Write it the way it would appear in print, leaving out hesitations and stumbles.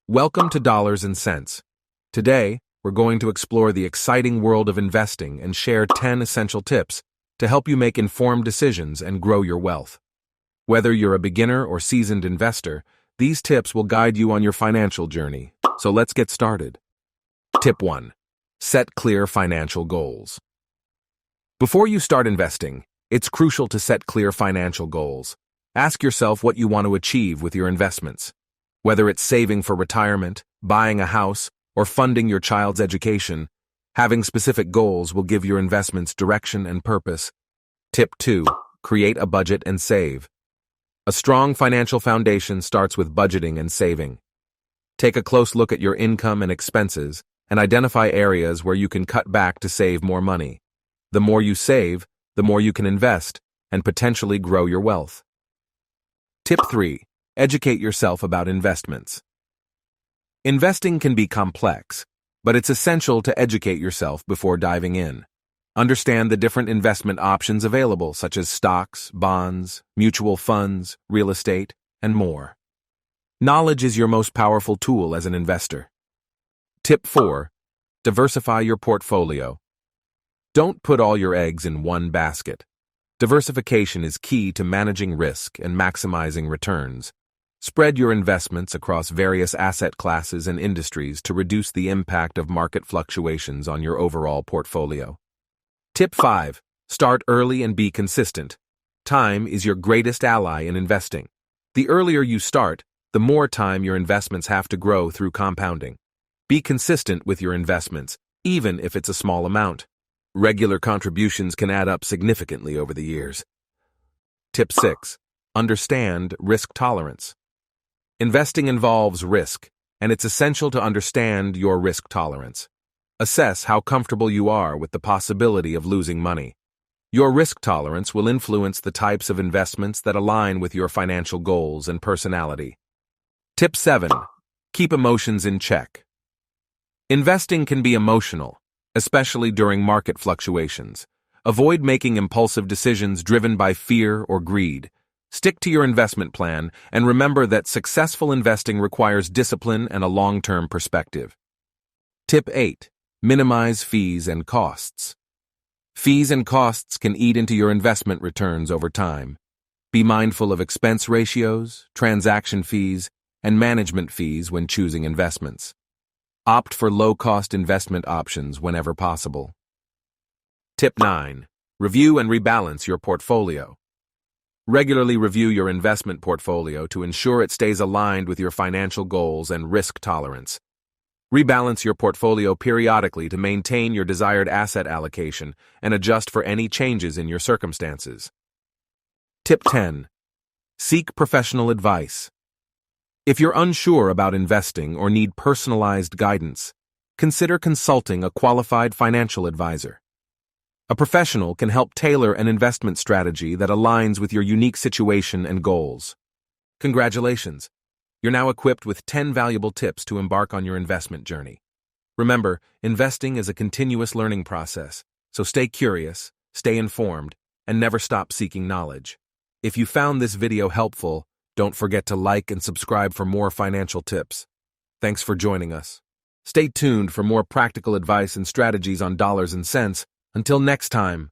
Welcome to Dollars and Cents. Today, we're going to explore the exciting world of investing and share 10 essential tips to help you make informed decisions and grow your wealth. Whether you're a beginner or seasoned investor, these tips will guide you on your financial journey. So let's get started. Tip 1. Set clear financial goals. Before you start investing, it's crucial to set clear financial goals. Ask yourself what you want to achieve with your investments. Whether it's saving for retirement, buying a house, or funding your child's education, having specific goals will give your investments direction and purpose. Tip 2. Create a budget and save. A strong financial foundation starts with budgeting and saving. Take a close look at your income and expenses and identify areas where you can cut back to save more money. The more you save, the more you can invest and potentially grow your wealth. Tip 3. Educate yourself about investments. Investing can be complex, but it's essential to educate yourself before diving in. Understand the different investment options available, such as stocks, bonds, mutual funds, real estate, and more. Knowledge is your most powerful tool as an investor. Tip 4. Diversify your portfolio. Don't put all your eggs in one basket. Diversification is key to managing risk and maximizing returns. Spread your investments across various asset classes and industries to reduce the impact of market fluctuations on your overall portfolio. Tip 5. Start early and be consistent. Time is your greatest ally in investing. The earlier you start, the more time your investments have to grow through compounding. Be consistent with your investments, even if it's a small amount. Regular contributions can add up significantly over the years. Tip 6. Understand risk tolerance. Investing involves risk, and it's essential to understand your risk tolerance. Assess how comfortable you are with the possibility of losing money. Your risk tolerance will influence the types of investments that align with your financial goals and personality. Tip 7. Keep emotions in check. Investing can be emotional, especially during market fluctuations. Avoid making impulsive decisions driven by fear or greed. Stick to your investment plan and remember that successful investing requires discipline and a long-term perspective. Tip 8. Minimize fees and costs. Fees and costs can eat into your investment returns over time. Be mindful of expense ratios, transaction fees, and management fees when choosing investments. Opt for low-cost investment options whenever possible. Tip 9. Review and rebalance your portfolio. Regularly review your investment portfolio to ensure it stays aligned with your financial goals and risk tolerance. Rebalance your portfolio periodically to maintain your desired asset allocation and adjust for any changes in your circumstances. Tip 10. Seek professional advice. If you're unsure about investing or need personalized guidance, consider consulting a qualified financial advisor. A professional can help tailor an investment strategy that aligns with your unique situation and goals. Congratulations! You're now equipped with 10 valuable tips to embark on your investment journey. Remember, investing is a continuous learning process, so stay curious, stay informed, and never stop seeking knowledge. If you found this video helpful, don't forget to like and subscribe for more financial tips. Thanks for joining us. Stay tuned for more practical advice and strategies on Dollars and Cents. Until next time.